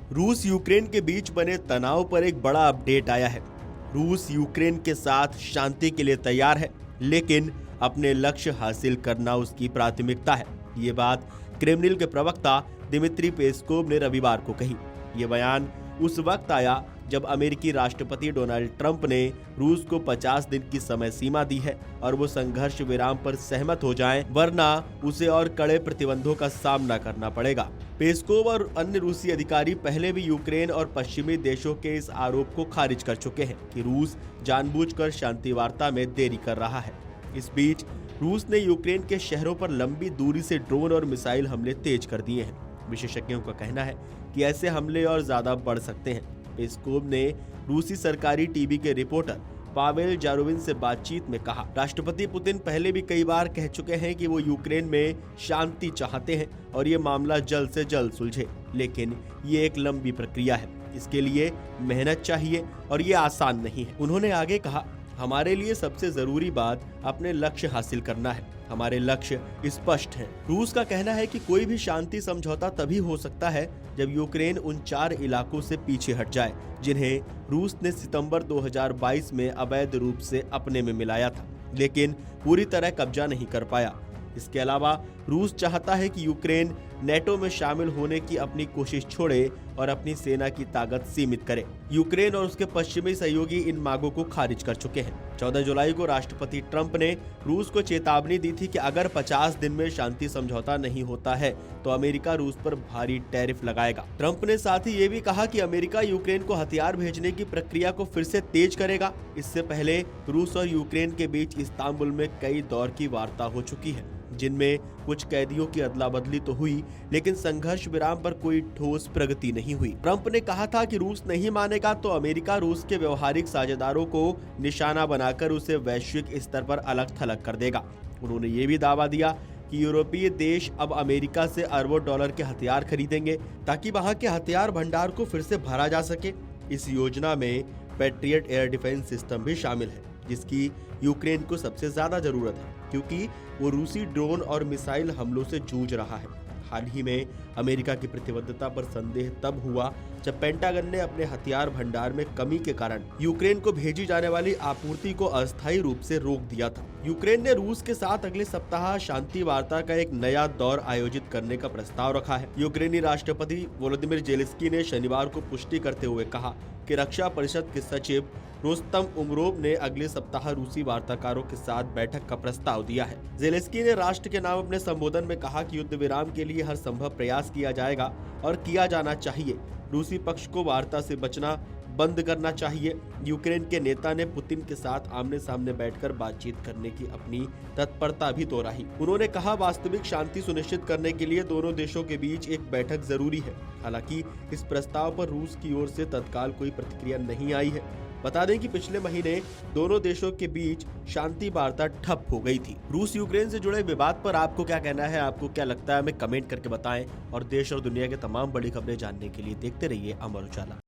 रूस यूक्रेन के बीच बने तनाव पर एक बड़ा अपडेट आया है। रूस यूक्रेन के साथ शांति के लिए तैयार है, लेकिन अपने लक्ष्य हासिल करना उसकी प्राथमिकता है। ये बात क्रेमलिन के प्रवक्ता दिमित्री पेस्कोव ने रविवार को कही। ये बयान उस वक्त आया जब अमेरिकी राष्ट्रपति डोनाल्ड ट्रंप ने रूस को 50 दिन की समय सीमा दी है और वो संघर्ष विराम पर सहमत हो जाएं, वरना उसे और कड़े प्रतिबंधों का सामना करना पड़ेगा। पेस्कोव और अन्य रूसी अधिकारी पहले भी यूक्रेन और पश्चिमी देशों के इस आरोप को खारिज कर चुके हैं कि रूस जानबूझकर शांति वार्ता में देरी कर रहा है। इस बीच रूस ने यूक्रेन के शहरों पर लंबी दूरी से ड्रोन और मिसाइल हमले तेज कर दिए हैं। विशेषज्ञों का कहना है कि ऐसे हमले और ज्यादा बढ़ सकते हैं। पेस्कोव ने रूसी सरकारी टीवी के रिपोर्टर पावेल जारोविन से बातचीत में कहा, राष्ट्रपति पुतिन पहले भी कई बार कह चुके हैं कि वो यूक्रेन में शांति चाहते हैं और ये मामला जल्द से जल्द सुलझे, लेकिन ये एक लंबी प्रक्रिया है। इसके लिए मेहनत चाहिए और ये आसान नहीं है। उन्होंने आगे कहा, हमारे लिए सबसे जरूरी बात अपने लक्ष्य हासिल करना है। हमारे लक्ष्य स्पष्ट हैं। रूस का कहना है कि कोई भी शांति समझौता तभी हो सकता है जब यूक्रेन उन 4 इलाकों से पीछे हट जाए जिन्हें रूस ने सितंबर 2022 में अवैध रूप से अपने में मिलाया था, लेकिन पूरी तरह कब्जा नहीं कर पाया। इसके अलावा रूस चाहता है कि यूक्रेन नेटो में शामिल होने की अपनी कोशिश छोड़े और अपनी सेना की ताकत सीमित करे। यूक्रेन और उसके पश्चिमी सहयोगी इन मांगों को खारिज कर चुके हैं। 14 जुलाई को राष्ट्रपति ट्रंप ने रूस को चेतावनी दी थी कि अगर 50 दिन में शांति समझौता नहीं होता है तो अमेरिका रूस पर भारी टैरिफ लगाएगा। ट्रंप ने साथ ही ये भी कहा कि अमेरिका यूक्रेन को हथियार भेजने की प्रक्रिया को फिर से तेज करेगा। इससे पहले रूस और यूक्रेन के बीच इस्तांबुल में कई दौर की वार्ता हो चुकी है, जिनमें कुछ कैदियों की अदला बदली तो हुई, लेकिन संघर्ष विराम पर कोई ठोस प्रगति नहीं हुई। ट्रंप ने कहा था कि रूस नहीं मानेगा तो अमेरिका रूस के व्यवहारिक साझेदारों को निशाना बनाकर उसे वैश्विक स्तर पर अलग थलग कर देगा। उन्होंने ये भी दावा दिया कि यूरोपीय देश अब अमेरिका से अरबों डॉलर के हथियार खरीदेंगे ताकि वहां के हथियार भंडार को फिर से भरा जा सके। इस योजना में पैट्रियट एयर डिफेंस सिस्टम भी शामिल है, जिसकी यूक्रेन को सबसे ज्यादा जरूरत है क्योंकि वो रूसी ड्रोन और मिसाइल हमलों से जूझ रहा है। हाल ही में अमेरिका की प्रतिबद्धता पर संदेह तब हुआ जब पेंटागन ने अपने हथियार भंडार में कमी के कारण यूक्रेन को भेजी जाने वाली आपूर्ति को अस्थायी रूप से रोक दिया था। यूक्रेन ने रूस के साथ अगले सप्ताह शांति वार्ता का एक नया दौर आयोजित करने का प्रस्ताव रखा है। यूक्रेनी राष्ट्रपति वोलोदिमिर जेलेंस्की ने शनिवार को पुष्टि करते हुए कहा कि रक्षा परिषद के सचिव रोस्तम उमरोव ने अगले सप्ताह रूसी वार्ताकारों के साथ बैठक का प्रस्ताव दिया है। जेलेंस्की ने राष्ट्र के नाम अपने संबोधन में कहा कि युद्ध विराम के लिए हर संभव प्रयास किया जाएगा और किया जाना चाहिए। रूसी पक्ष को वार्ता से बचना बंद करना चाहिए। यूक्रेन के नेता ने पुतिन के साथ आमने सामने बैठकर बातचीत करने की अपनी तत्परता भी दोहराई। उन्होंने कहा, वास्तविक शांति सुनिश्चित करने के लिए दोनों देशों के बीच एक बैठक जरूरी है। हालांकि इस प्रस्ताव पर रूस की ओर से तत्काल कोई प्रतिक्रिया नहीं आई है। बता दें कि पिछले महीने दोनों देशों के बीच शांति वार्ता ठप हो गई थी। रूस यूक्रेन से जुड़े विवाद पर आपको क्या कहना है, आपको क्या लगता है, हमें कमेंट करके बताएं और देश और दुनिया के तमाम बड़ी खबरें जानने के लिए देखते रहिए अमर उजाला।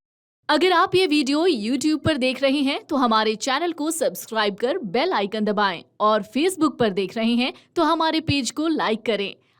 अगर आप ये वीडियो YouTube पर देख रहे हैं तो हमारे चैनल को सब्सक्राइब कर बेल आइकन दबाएं और Facebook पर देख रहे हैं तो हमारे पेज को लाइक करें।